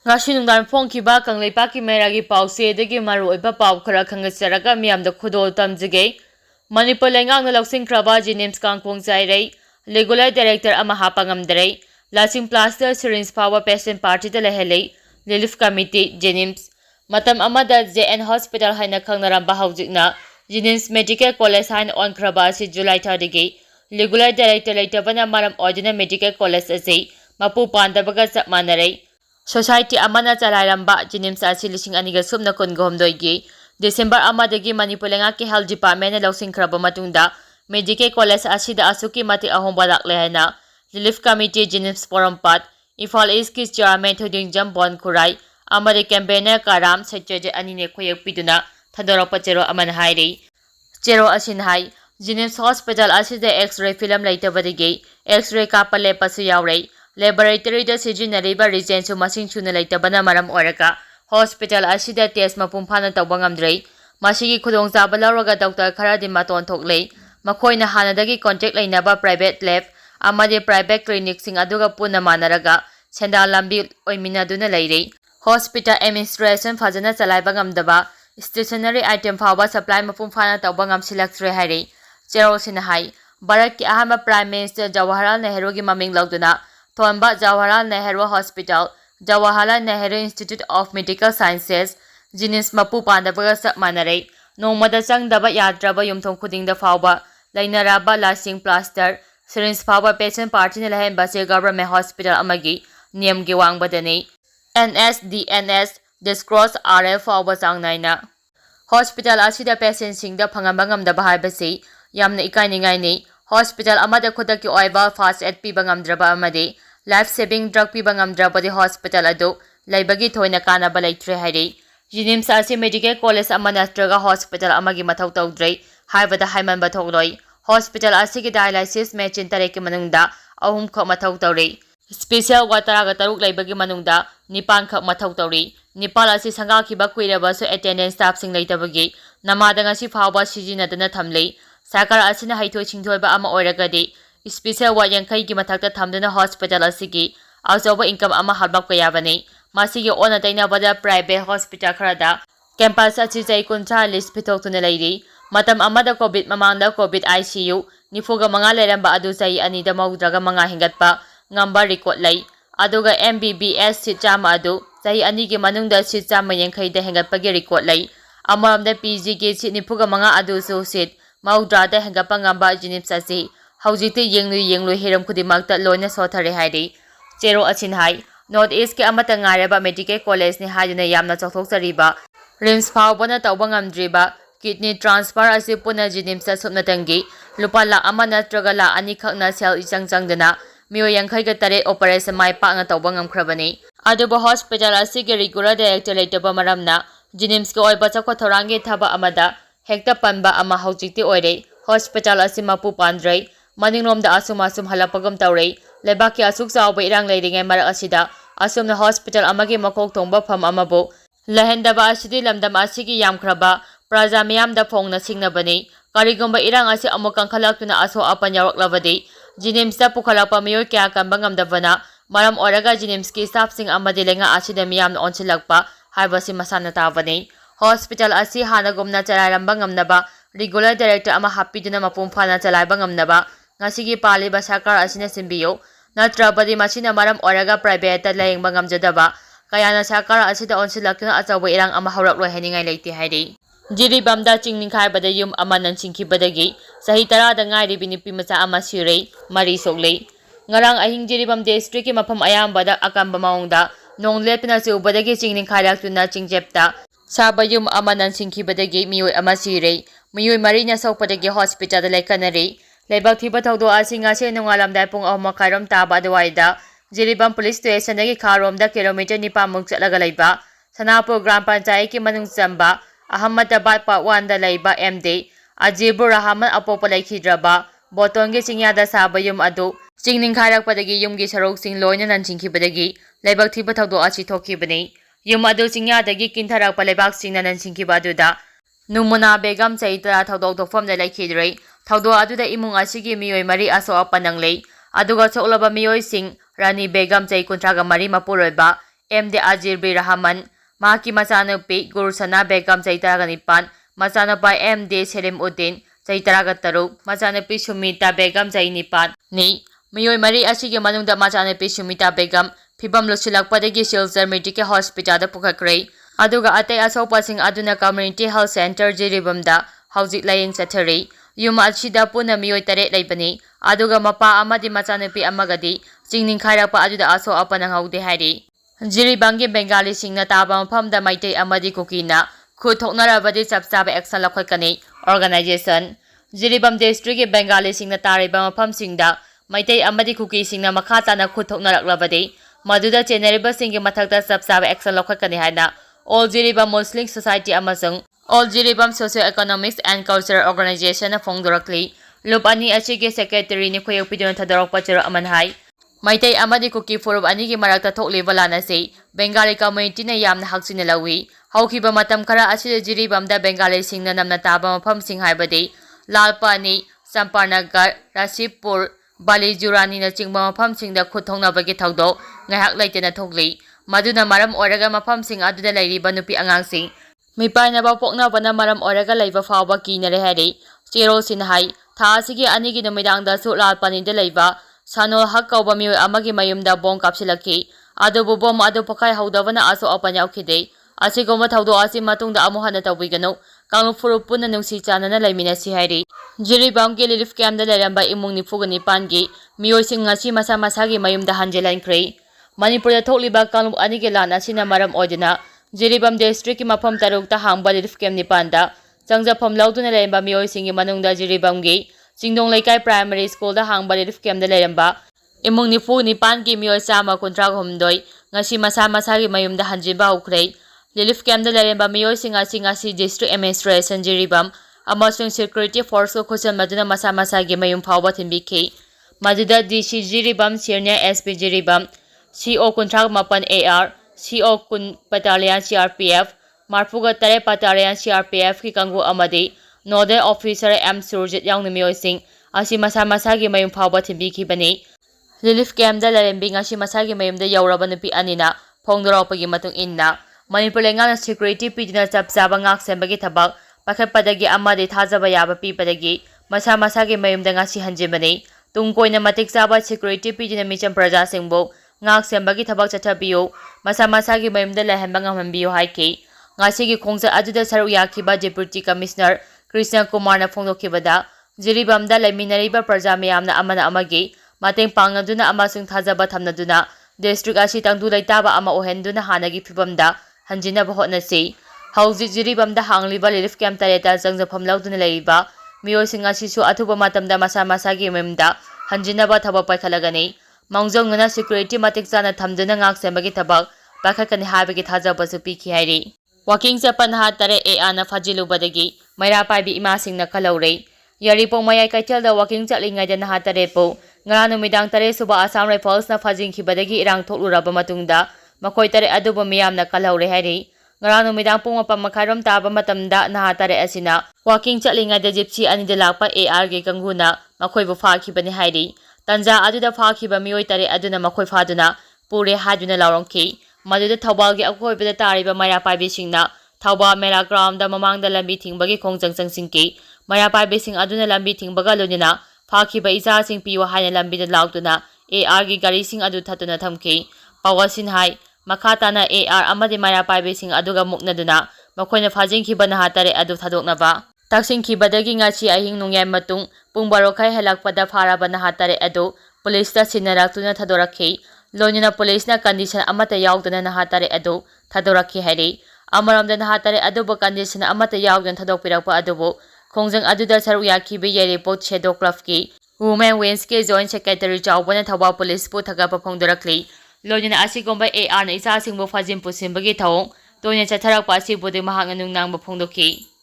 Ngasi nungdan phongkiba kangleipaki mairagi pause degi maruoiba pau khara khangasaraga miyamda khudol tamjige Manipur lengang lausingkraba Jinims kangpong jairei regular director ama hapangamdrei lasing plaster syringe power patient party da lehelei relief committee Jinims matam amada JN hospital haina khangnaramba haujikna Jinims medical college hain on kraba si July 30 gi regular director leitabana maram ordinary medical college ase mapu pandabaga chap manarei Society amana chalairamba Jinims asi lising aniga subna kongomdoigi December amadagi Manipur lengaki health department na lausingkraba matungda medical college asida asuki mati ahomba lakle haina relief committee Jinims Porompat Ifal East ki chairman Thuding Jambon Kurai amari campaigner Karam Secretary anine khoyak piduna thadorapa chero aman hairi chero asin hai Jinims hospital asida x-ray film laitabadigi x-ray kapale pasu yaurei laboratory da sijinariba reagents masing chuna laitabana maram oraka hospital asida test mapum phana tawbangamdrei masigi khudong chaba lawraga doctor kharadi maton thoklei makhoina hanadagi contact lainaba private lab amadi private clinic sing aduga puna manaraga senda lambi oiminaduna leirei hospital administration fajana chalaiba ngamdaba stationary item fawa supply mapum phana tawbangam silaktre hairei chero sinahai Bharat ki ahama prime minister Jawaharlal Nehru gi maming lawduna Thonba Jawaharlal Nehru Hospital, Jawaharlal Nehru Institute of Medical Sciences, Jinims mapu pandabaga sap manarei, nongmada changdaba yadraba yumthong khudingda fawba, lainaraba lasting plaster, syringe fawba patient party na lahen base government hospital amagi, niyam gi wangbadani, NSDNS, discross RF fawba changnaina. Hospital asida patient singda phangambangamdaba haibasi, yamna ikainingay ni, Hospital amada khudaki oiba fast aid pi bangamdraba amadi life saving drug pi bangamdraba di hospital adu laibagi thoina kana balaitre hairi Jinims asi medical college amanastraga hospital amagi mathau tawdrei haibada haiman bathogloi hospital asi ki dialysis machine tareki manungda ahum kha mathau tawrei special wataraga taruk laibagi manungda nipan kha mathau tawrei Nepal asi sanga khiba kuiraba so attendance staff sing leitabagi namada ngasi phawba sijinadana thamlei Sakar asina haithoi chingthoiba ama oiragadi special ward yankai gi mathakta thamduna hospital asigi azoba income ama halbak kayabani masigi ona taina bada private hospital kharada campus achi chai kuncha list pithoktuna leiri matam amada covid mamangda covid ICU nifuga manga leramba adu chai ani da maudraga manga hingatpa ngamba record lei aduga MBBS sit chama adu chai ani gi manungda sit chama yankai da hingatpa gi record lei amamda PG gi sit nifuga manga adu so sit Maudrada hengapa ngamba Jinims asi haujiti yenglu hiram khudimakta loina sothare hairi chero achin hai North East ke amata ngareba medical college ni haiduna yamna chokthokchariba rims phawbana tawbangamdriba kidney transfer asi puna Jinims supnatangi lupa la ama natraga la ani khakna sel ichangchangdana mio yankhai ga tare operation mai pakna tawbangamkhrabani aduba hospital asi ge regular director leitaba maramna Jinims ke oiba chakho thorangi thaba amada Hekta panba ama haujikti oire hospital asi mapu pandrei maningrom da asum halapagam taurei lebaki asuk chawba irang leiringai marak asida asumna hospital amagi makok thongba pham amabo lahendaba asidi lamdam asigi yamkhraba praja miyam da phongna singnabani karigomba irang asi amuk kangkhalaktuna aso apan yawaklabadi Jinims da pukhalakpa miyoy kya kanbangam dabana maram oraga Jinims ki staff sing amadi lenga asida miyam onsilakpa haibasi masana tabani Hospital asi hanagumna chalairamba ngamnaba regular director ama hapiduna mapum phana chalaiba ngamnaba ngasigi paliba sarkar asina simbiyo natrabadi masina maram oraga private layengba ngamjadaba kayana sarkar asida onsilakna achawa irang ama hauraklo heningai leiti hairi Jiribam da chingninkhai bada yum ama nansingki badagi sahi 10 da ngai ribi nipi macha ama sirei mari soklei ngarang ahing Jiribam district ki mapham ayambada akamba maungda nonglepna chubadagi chingninkhai laktuna chingjepta Sabayum amanan singkibadagi miyoi amasirei, miyoi marina sokpadagi hospital laikanari, laibak thiba thawdo asinga se nungalamdai pung ahmakairom taba aduwaida, Jiribam police station dagi kharomda kilometer 9 muk chatlaga laiba, Sanapur Gram Panchayat ki manung chamba, Ahmedabad Part 1 da laiba MD, Ajibur Rahman apopa laikhidraba, Botongi singyada sabayum adu, chingninkhairakpadagi yumgi sarok sing loina nansingkibadagi, laibak thiba thawdo asi thokibani. Yum adu singyadagi kintarak palebak singna nansingkiba aduda numuna begam chaitara thodok dokfamda laikhidrei thodo aduda imung asigi miyoi mari aso apananglei aduga choklaba miyoi sing Rani Begam chai kuntraga mari mapuroiba MD Ajirbi Rahman, Mahaki Machanupi, Guru Sana Begum Zaitaraganipan, Machanapa MD Selim Udin, Zaitaragataro, Machanupi Sumita Begum Zainipan, Ni, Mioy Marie Ashiki Manunda Machanupi Sumita Begum, Pibam Lusilak Padagi Shilzer Medical Hospital the Pukakray, Aduga Ate Asopasing Aduna Community Health Center Jiribam da, Hausit Laying Satari, Yuma Achida Puna Mioy Tare Labani, Aduga Mapa Amadi Machanupi Amagadi, Singing Kairapa Aduda Aso Apanang de Hari. Jiribamgi bengali singna taba mapham da meetei amadi kuki na khut thoknarabadi chap chaba action lakhotkani organization Jiribam district ki bengali singna tariba mapham singda meetei amadi kuki singna makha tana khut thoknaraklabadi maduda cheneriba singi mathakta chap chaba action lakhotkani haina all Jiribam Muslim Society amasung all Jiribam Socio-Economics and Cultural Organization na phongdorakli lup ani achige secretary ni khoyok pidon thadorok pachero amanhai Meetei amadi kuki forum ani ki marakta thokliba lana se bengali community na yamna haksina lawi haukiba matam khara asida Jiribam da bengali singna namna taba mapham sing haibade lalpani Samparnagar Rasipur Bali Jurani na chingba mapham singda khut thongnabagi thawdo ngaihak laitena thokli maduna maram oraga mapham sing aduda lairiba nupi angangsing mipaina ba poknabana maram oraga laiba fawba kinare hari chero sinhai tha asigi ani gi numidangda su lalpani de laiba Sano Hakauba Miu Amagi Mayumda Bong Kapsilaki, Adobo Bom Ado Pakai Haudavana Aso Apanya Okide, Asigoma Taudo Asi Matung the Amuhanata Wigano, Kang Furupuna Nusi Chanana Lamina Sihari, Jiribam Gilif Cam the Leramba Imuni Fugani Pangi, Mio Singasi Masamasagi Mayum the Hanjela and Cray, Manipur totally back Kang Anigilana Sinamaram Odina, Jiribam district Mapam Taruk the Hamba Lif Cam Nipanda, Sangza Pam Lautuna Lemba Mio singing Manunda Jiribam Gay. Singdong Laikai Primary School da hang balirif kem da leramba imong ni fu ni pan ki mioy sama kontra humdoi ngasi masa gi mayum da hanjiba ukrei lilif kem da leramba mioy singa si district administration Jiribam amasung security force ko khusan maduna masa gi mayum phawba thimbiki maduda DC Jiribam senior SP Jiribam CO kontra mapan AR CO kun battalion CRPF marfuga tare battalion CRPF ki kangu amadi Nodal Officer M. Surjit Yang Mioising, Asi Masamagi Mayum Pawba Timbiki Bani, Lilif Cam da Larembing Asi Masagi Mayum the Yaurabanupi Anina, Pongdropagi Matung Inna, Manipulangan Security Pidina Chap Zabangak Sembagi Tabak, Pakapadagi Amadi Tazabayaba Pipadagi, Masamasagi Mayum the Ngasi Hanjimani, Tungkoina Matik Zaba Security Pidina Micham Praja Singbo, Ngak Sembagi Tabak Chatabio, Masamasagi Mayum the Lahembangam Bio Haiki, Ngasigi Kongsa Aduda Saruyakiba Deputy Commissioner, Krishna Kumar na phongdokibada Jiribam da laiminariba praja miyamna amana amagi mateng pangnaduna amasung thajaba thamnaduna district asi tangdu laitaba ama ohenduna hanagi phibamda hanjina bahotna se hauji Jiribam da hangliba relief camp tareta jangja phamlauduna laiba miyoising asi su athuba matamda masa gi memda hanjina ba thaba paikhalagani mangjongna security matik chana thamduna ngak sembagi thabak pakhakani habagi thajaba su pikhi hairi Walking Japan Hatare e ana fajilu badagi, Mayra Paibi Imasing na Kalore, Yaripong Mayay Kaitel the walking chatling ay na Hatarepo, Ngarano Midang Tare Suba Assam Rifles na Fajing Kibadagi Irang Toluraba Matunda, Makoy Tare Adobo Miyam na Kalore Hari, Ngarano Midang Pumapamakaram Taba Matamda na Hatare Asina, walking chatling ay the Gypsy and the Lapa e Arge Kanguna, Makoy Bufaki Bani Hari, Tanza Aduda Faki Bamioy Tare Aduna Makoy Faduna, Pure Haduna Lauronki. Maduda Tawbalgi akoibada tariba Mayra Paibisingna, Tawba Mera Ground da Mamang da Lambi Tingbagi Kongjang Singki, Mayra Paibising Aduna Lambi Tingbaga Lunina, Paki ba Isa Sing Piwa Hana Lambi da Lautuna, AR gi Gari Sing Adu Tatuna Thamki, Pawasin Hai, Makata na AR Amadi Mayra Paibising Aduga Muknaduna, Makoina Fajing Kibana Hatare Adu Thadoknaba, Taksing Kibadagi Ngachi Ahing Nungyay Matung, Pungbarokai Helakpada Faraba na Hatare Adu, Police da Sinaratuna Thadoraki, Lonina police na condition amata yaugdana na hatare adu thadoraki hari amaramda na hatare adubo condition amata yaugdan thadokpirakpa adubo khongjang aduda saruyaki be ye report shedokrafki women wins ke joint secretary chawbana thawa police pu thagapa phongdorakli lonina asigomba AR na isa singbo fajim pusimbagi thawong toine chatharakpa asi bode mahang nungnang ba phongdoki